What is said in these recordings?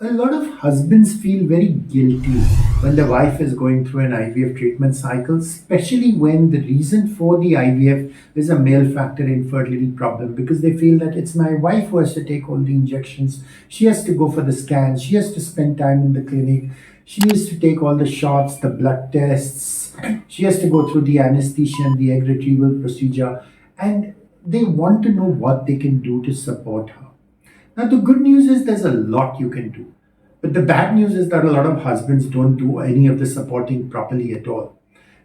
A lot of husbands feel very guilty when the wife is going through an IVF treatment cycle, especially when the reason for the IVF is a male factor infertility problem, because they feel that it's my wife who has to take all the injections, she has to go for the scans, she has to spend time in the clinic, she has to take all the shots, the blood tests, she has to go through the anesthesia and the egg retrieval procedure, and they want to know what they can do to support her. Now, the good news is there's a lot you can do. But the bad news is that a lot of husbands don't do any of the supporting properly at all.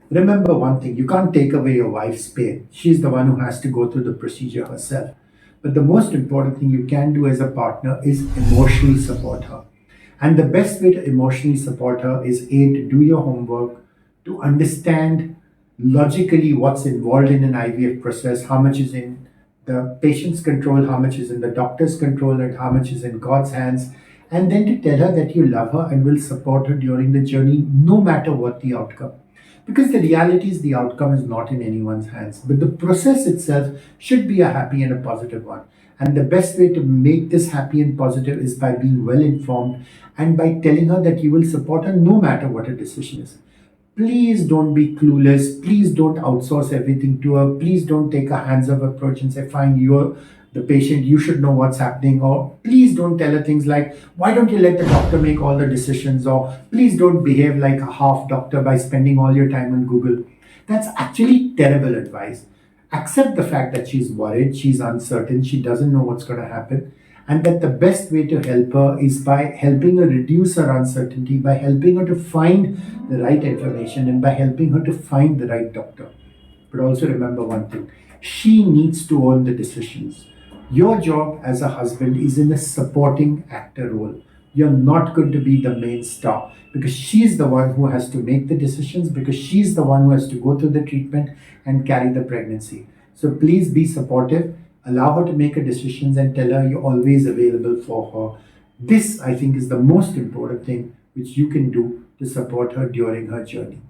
Remember one thing, you can't take away your wife's pain. She's the one who has to go through the procedure herself. But the most important thing you can do as a partner is emotionally support her. And the best way to emotionally support her is A, to do your homework, to understand logically what's involved in an IVF process, how much is in the patient's control, how much is in the doctor's control, and how much is in God's hands. And then to tell her that you love her and will support her during the journey, no matter what the outcome. Because the reality is the outcome is not in anyone's hands, but the process itself should be a happy and a positive one. And the best way to make this happy and positive is by being well informed and by telling her that you will support her no matter what her decision is. Please don't be clueless. Please don't outsource everything to her. Please don't take a hands-off approach and say, fine, you're the patient, you should know what's happening. Or please don't tell her things like, why don't you let the doctor make all the decisions? Or please don't behave like a half doctor by spending all your time on Google. That's actually terrible advice. Accept the fact that she's worried, she's uncertain, she doesn't know what's going to happen, and that the best way to help her is by helping her reduce her uncertainty, by helping her to find the right information, and by helping her to find the right doctor. But also remember one thing, she needs to own the decisions. Your job as a husband is in a supporting actor role. You're not going to be the main star, because she's the one who has to make the decisions, because she's the one who has to go through the treatment and carry the pregnancy. So please be supportive, allow her to make her decisions, and tell her you're always available for her. This, I think, is the most important thing which you can do to support her during her journey.